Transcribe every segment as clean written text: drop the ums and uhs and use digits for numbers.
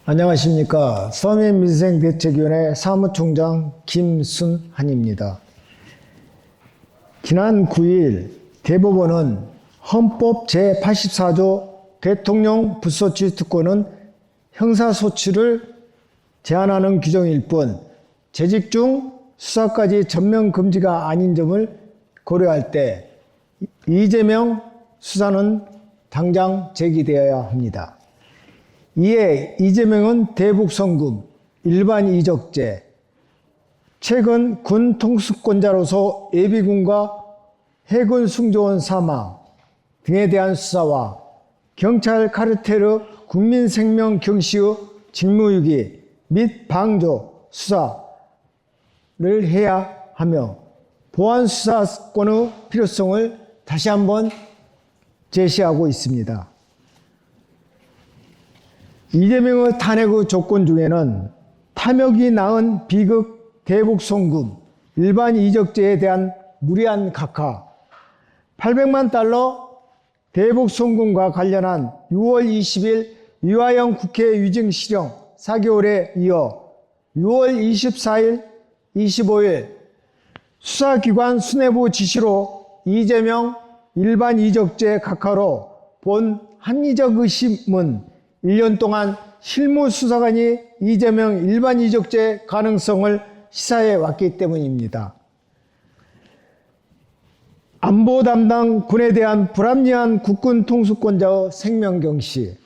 안녕하십니까. 서민민생대책위원회 사무총장 김순한입니다. 지난 9일 대법원은 헌법 제84조 대통령 불소치 특권은 형사소치를 제한하는 규정일 뿐 재직 중 수사까지 전면 금지가 아닌 점을 고려할 때 이재명 수사는 당장 제기되어야 합니다. 이에 이재명은 대북송금, 일반 이적죄, 최근 군 통수권자로서 예비군과 해군 승조원 사망 등에 대한 수사와 경찰 카르텔의 국민 생명 경시의 직무유기 및 방조 수사를 해야 하며 보안 수사권의 필요성을 다시 한번 제시하고 있습니다. 이재명의 탄핵의 조건 중에는 탐욕이 낳은 비극 대북송금, 일반 이적죄에 대한 무리한 각하, 800만 달러 대북송금과 관련한 6월 20일 유아영 국회 위증실형 4개월에 이어 6월 24일, 25일 수사기관 수뇌부 지시로 이재명 일반 이적죄 각하로 본 합리적 의심은 1년 동안 실무수사관이 이재명 일반 이적죄 가능성을 시사해 왔기 때문입니다. 안보 담당 군에 대한 불합리한 국군 통수권자의 생명경시,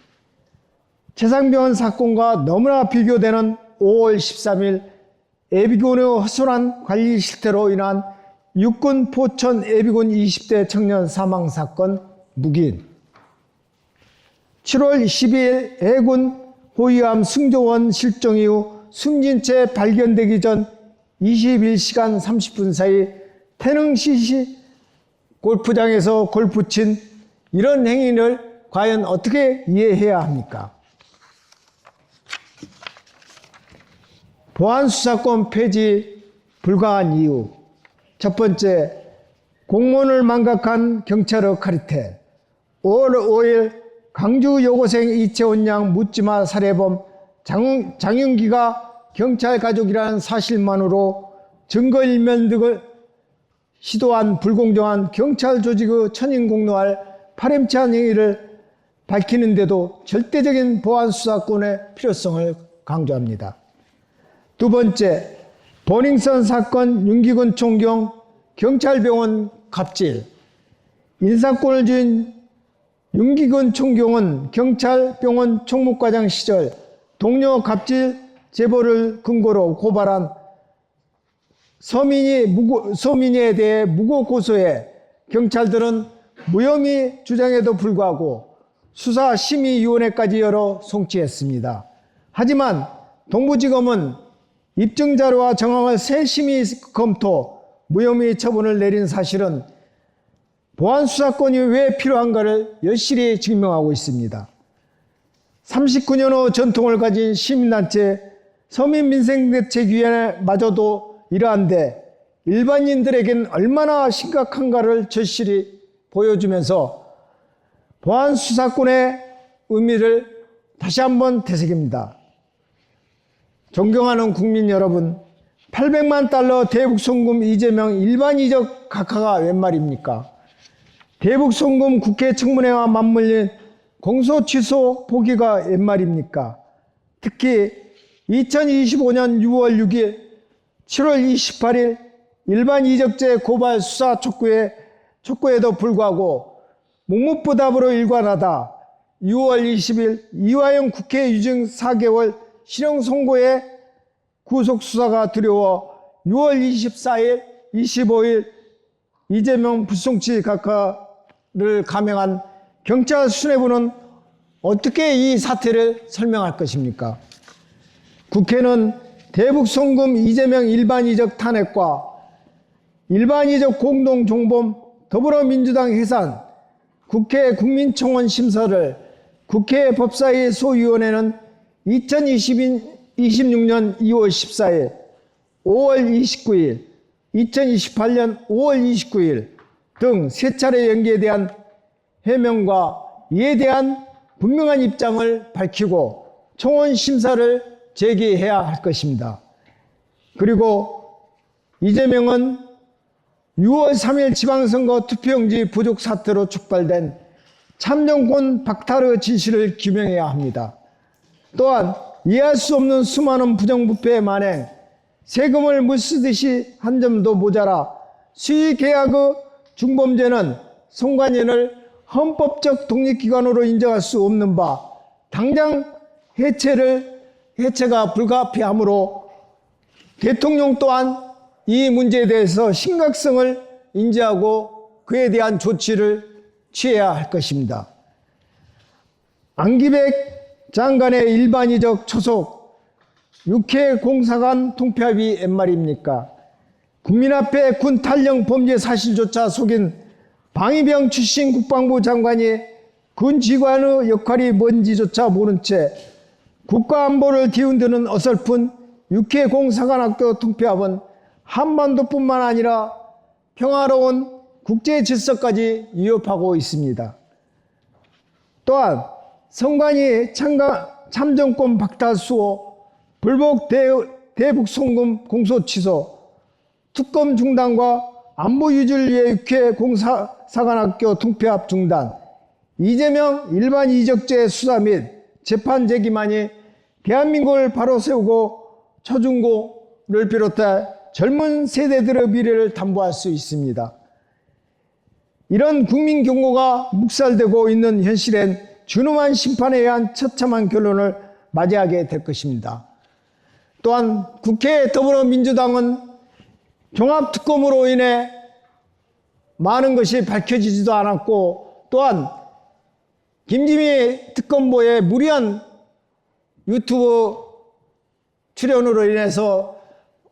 최상병원 사건과 너무나 비교되는 5월 13일 예비군의 허술한 관리 실태로 인한 육군 포천 예비군 20대 청년 사망 사건 묵인, 7월 12일 해군 호위함 승조원 실종 이후 숨진 채 발견되기 전 21시간 30분 사이 태릉시 골프장에서 골프 친 이런 행위를 과연 어떻게 이해해야 합니까? 보안수사권 폐지 불가한 이유. 첫 번째, 공무원을 망각한 경찰의 카르텔. 5월 5일 강주 여고생 이채원 양 묻지마 살해범 장윤기가 경찰 가족이라는 사실만으로 증거일면 등을 시도한 불공정한 경찰 조직의 천인공노할 파렴치한 행위를 밝히는데도 절대적인 보안수사권의 필요성을 강조합니다. 두 번째, 버닝썬 사건 윤기근 총경 경찰병원 갑질. 인사권을 쥔 윤기근 총경은 경찰병원 총무과장 시절 동료 갑질 제보를 근거로 고발한 서민이에 대해 무고 고소해 경찰들은 무혐의 주장에도 불구하고 수사심의위원회까지 열어 송치했습니다. 하지만 동부지검은 입증자료와 정황을 세심히 검토 무혐의 처분을 내린 사실은 보안수사권이 왜 필요한가를 여실히 증명하고 있습니다. 39년의 전통을 가진 시민단체 서민민생대책위원회마저도 이러한데 일반인들에겐 얼마나 심각한가를 절실히 보여주면서 보안수사권의 의미를 다시 한번 되새깁니다. 존경하는 국민 여러분, 800만 달러 대북송금 이재명 일반 이적 각하가 웬 말입니까? 대북송금 국회 청문회와 맞물린 공소취소 포기가 웬 말입니까? 특히 2025년 6월 6일, 7월 28일 일반 이적죄 고발 수사 촉구에도 불구하고 묵묵부답으로 일관하다 6월 20일 이화영 국회 위증 4개월 실형 선고에 구속수사가 두려워 6월 24일, 25일 이재명 불송치 각하를 감행한 경찰 수뇌부는 어떻게 이 사태를 설명할 것입니까? 국회는 대북송금 이재명 일반이적 탄핵과 일반이적 공동정범 더불어민주당 해산, 국회 국민청원 심사를 국회 법사위 소위원회는 2026년 2월 14일, 5월 29일, 2028년 5월 29일 등 세 차례 연기에 대한 해명과 이에 대한 분명한 입장을 밝히고 총원 심사를 제기해야 할 것입니다. 그리고 이재명은 6월 3일 지방선거 투표용지 부족 사태로 촉발된 참정권 박탈의 진실을 규명해야 합니다. 또한 이해할 수 없는 수많은 부정부패 만행, 세금을 물쓰듯이 한 점도 모자라 수의계약의 중범죄는 선관위를 헌법적 독립기관으로 인정할 수 없는 바 당장 해체가 불가피하므로 대통령 또한 이 문제에 대해서 심각성을 인지하고 그에 대한 조치를 취해야 할 것입니다. 안기백 장관의 일반이적 초속 육해 공사관 통폐합이 옛말입니까? 국민 앞에 군 탈영 범죄 사실조차 속인 방위병 출신 국방부 장관이 군 지휘관의 역할이 뭔지조차 모른 채 국가안보를 뒤흔드는 어설픈 육해 공사관학교 통폐합은 한반도뿐만 아니라 평화로운 국제 질서까지 위협하고 있습니다. 또한 선관위 참정권 박탈 수호, 불복 대북 송금 공소 취소, 특검 중단과 안보 유지를 위해 육해 공사관학교 통폐합 중단, 이재명 일반 이적죄 수사 및 재판 제기만이 대한민국을 바로 세우고 초중고를 비롯해 젊은 세대들의 미래를 담보할 수 있습니다. 이런 국민 경고가 묵살되고 있는 현실엔 준엄한 심판에 의한 처참한 결론을 맞이하게 될 것입니다. 또한 국회 더불어민주당은 종합특검으로 인해 많은 것이 밝혀지지도 않았고, 또한 김지미 특검보의 무리한 유튜브 출연으로 인해서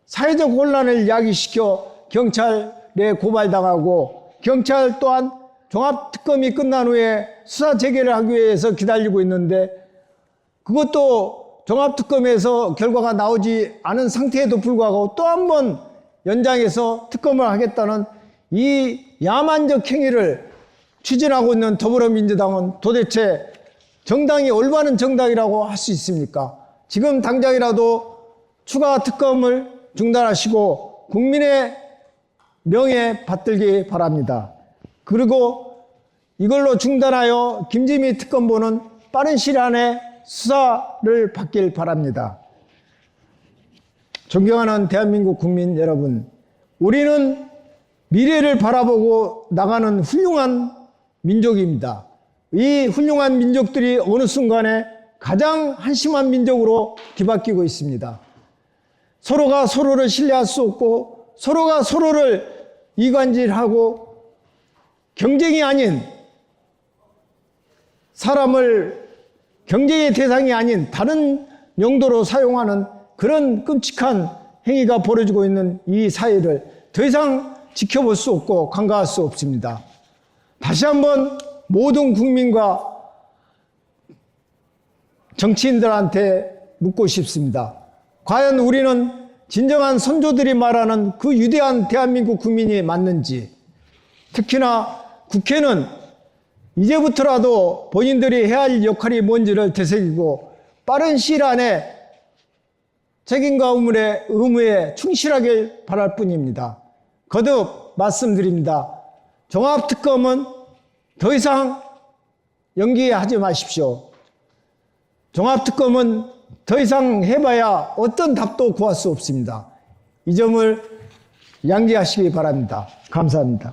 사회적 혼란을 야기시켜 경찰에 고발당하고, 경찰 또한 종합특검이 끝난 후에 수사 재개를 하기 위해서 기다리고 있는데, 그것도 종합특검에서 결과가 나오지 않은 상태에도 불구하고 또 한 번 연장해서 특검을 하겠다는 이 야만적 행위를 추진하고 있는 더불어민주당은 도대체 정당이 올바른 정당이라고 할 수 있습니까? 지금 당장이라도 추가 특검을 중단하시고 국민의 명예 받들기 바랍니다. 그리고 이걸로 중단하여 김지미 특검보는 빠른 시일 안에 수사를 받길 바랍니다. 존경하는 대한민국 국민 여러분, 우리는 미래를 바라보고 나가는 훌륭한 민족입니다. 이 훌륭한 민족들이 어느 순간에 가장 한심한 민족으로 뒤바뀌고 있습니다. 서로가 서로를 신뢰할 수 없고 서로가 서로를 이간질하고 경쟁이 아닌, 사람을 경쟁의 대상이 아닌 다른 용도로 사용하는 그런 끔찍한 행위가 벌어지고 있는 이 사회를 더 이상 지켜볼 수 없고 간과할 수 없습니다. 다시 한번 모든 국민과 정치인들한테 묻고 싶습니다. 과연 우리는 진정한 선조들이 말하는 그 위대한 대한민국 국민이 맞는지, 특히나 국회는 이제부터라도 본인들이 해야 할 역할이 뭔지를 되새기고 빠른 시일 안에 책임과 의무에 충실하길 바랄 뿐입니다. 거듭 말씀드립니다. 종합특검은 더 이상 연기하지 마십시오. 종합특검은 더 이상 해봐야 어떤 답도 구할 수 없습니다. 이 점을 양지하시기 바랍니다. 감사합니다.